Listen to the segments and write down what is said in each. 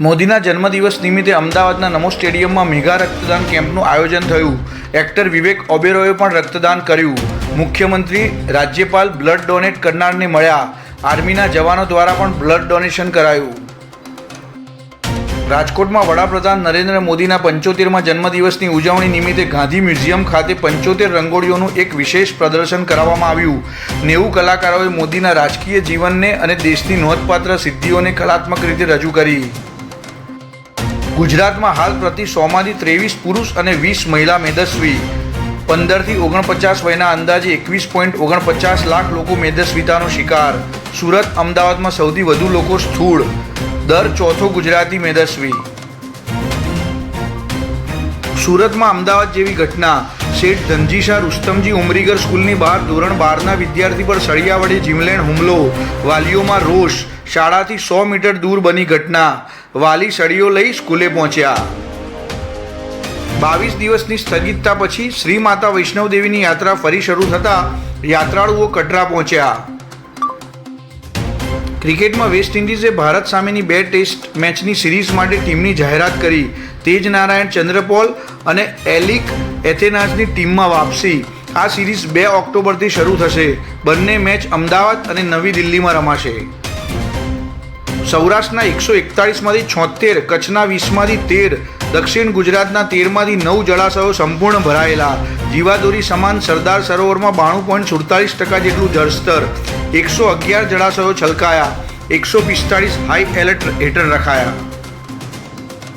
મોદીના જન્મદિવસ નિમિત્તે અમદાવાદના નમો સ્ટેડિયમમાં મેગા રક્તદાન કેમ્પનું આયોજન થયું। એક્ટર વિવેક ઓબેરોયે પણ રક્તદાન કર્યું। મુખ્યમંત્રી, રાજ્યપાલ બ્લડ ડોનેટ કરનારને મળ્યા। આર્મીના જવાનો દ્વારા પણ બ્લડ ડોનેશન કરાયું। રાજકોટમાં વડાપ્રધાન નરેન્દ્ર મોદીના 75મા જન્મદિવસની ઉજવણી નિમિત્તે ગાંધી મ્યુઝિયમ ખાતે 75 રંગોળીઓનું એક વિશેષ પ્રદર્શન કરવામાં આવ્યું। 90 કલાકારોએ મોદીના રાજકીય જીવનને અને દેશની નોંધપાત્ર સિદ્ધિઓને કલાત્મક રીતે રજૂ કરી। ગુજરાતમાં હાલ પ્રતિ 100માંથી 23 પુરુષ અને 20 મહિલા મેદસ્વી। 15 થી 49 વયના અંદાજે 21.49 લાખ લોકો મેદસ્વીતાનો શિકાર। સુરત, અમદાવાદમાં સૌથી વધુ લોકો સ્થૂળ, દર ચોથો ગુજરાતી મેદસ્વી। સુરતમાં અમદાવાદ જેવી ઘટના। શેઠ ધનજીશા રુસ્તમજી ઉમરીગર સ્કૂલની બહાર ધોરણ 12ના વિદ્યાર્થી પર સળિયા વડે જીવલેણ હુમલો। વાલીઓમાં રોષ। શાળાથી 100 મીટર દૂર બની ઘટના। વાલી સળીઓ લઈ સ્કૂલે પહોંચ્યા। 22 દિવસની સ્થગિતતા પછી શ્રી માતા વૈષ્ણવદેવીની યાત્રા ફરી શરૂ થતાં યાત્રાળુઓ કટરા પહોંચ્યા। ક્રિકેટમાં વેસ્ટ ઇન્ડિઝે ભારત સામેની 2 ટેસ્ટ મેચની સિરીઝ માટે ટીમની જાહેરાત કરી। તેજ નારાયણ ચંદ્રપોલ અને એલિક એથેનાઝની ટીમમાં વાપસી। આ સિરીઝ 2 ઓક્ટોબરથી શરૂ થશે। બંને મેચ અમદાવાદ અને નવી દિલ્હીમાં રમાશે। સૌરાષ્ટ્રના 141માંથી 76, કચ્છના 20માંથી 13, દક્ષિણ ગુજરાતના 13માંથી 9 જળાશયો સંપૂર્ણ ભરાયેલા। જીવાદોરી સમાન સરદાર સરોવરમાં 92.47% જેટલું જળસ્તર। 111 જળાશયો છલકાયા। 145 હાઈ એલર્ટ હેઠળ રખાયા।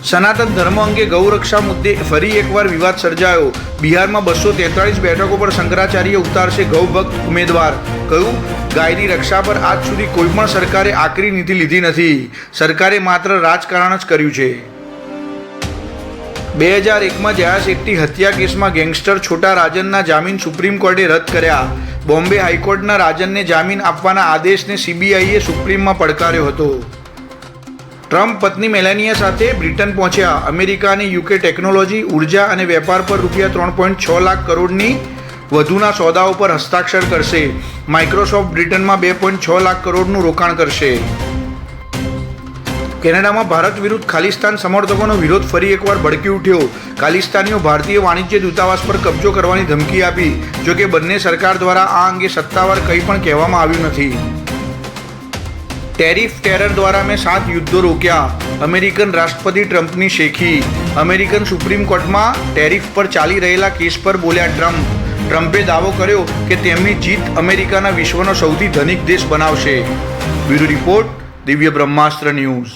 સનાતન ધર્મ અંગે ગૌરક્ષા મુદ્દે ફરી એકવાર વિવાદ સર્જાયો। બિહારમાં 243 બેઠકો પર શંકરાચાર્ય ઉતારશે ગૌભક્ત ઉમેદવાર। કહ્યું, ગાયની રક્ષા પર આજ સુધી કોઈપણ સરકારે આકરી નીતિ લીધી નથી। સરકારે માત્ર રાજકારણ જ કર્યું છે। 2001માં જયા શેટ્ટી હત્યા કેસમાં ગેંગસ્ટર છોટા રાજનના જામીન સુપ્રીમ કોર્ટે રદ કર્યા। બોમ્બે હાઈકોર્ટના રાજનને જામીન આપવાના આદેશને CBIએ સુપ્રીમમાં પડકાર્યો હતો। ટ્રમ્પ પત્ની મેલાનિયા સાથે બ્રિટન પહોંચ્યા। અમેરિકા અને UK ટેકનોલોજી, ઉર્જા અને વેપાર પર ₹3.6 લાખ કરોડની વધુના સોદાઓ પર હસ્તાક્ષર કરશે। માઇક્રોસોફ્ટ બ્રિટનમાં 2.6 લાખ કરોડનું રોકાણ કરશે। કેનેડામાં ભારત વિરુદ્ધ ખાલિસ્તાન સમર્થકોનો વિરોધ ફરી એકવાર ભડકી ઉઠ્યો। ખાલિસ્તાનીઓ ભારતીય વાણિજ્ય દૂતાવાસ પર કબજો કરવાની ધમકી આપી। જોકે બંને સરકાર દ્વારા આ અંગે સત્તાવાર કંઈ પણ કહેવામાં આવ્યું નથી। ટેરિફ ટેરર દ્વારા મેં 7 યુદ્ધો રોક્યા। અમેરિકન રાષ્ટ્રપતિ ટ્રમ્પની શેખી। અમેરિકન સુપ્રીમ કોર્ટમાં ટેરિફ પર ચાલી રહેલા કેસ પર બોલ્યા ટ્રમ્પ। ટ્રમ્પે દાવો કર્યો કે તેમની જીત અમેરિકાના વિશ્વનો સૌથી ધનિક દેશ બનાવશે। બ્યુરો રિપોર્ટ, દિવ્ય બ્રહ્માસ્ત્ર ન્યૂઝ।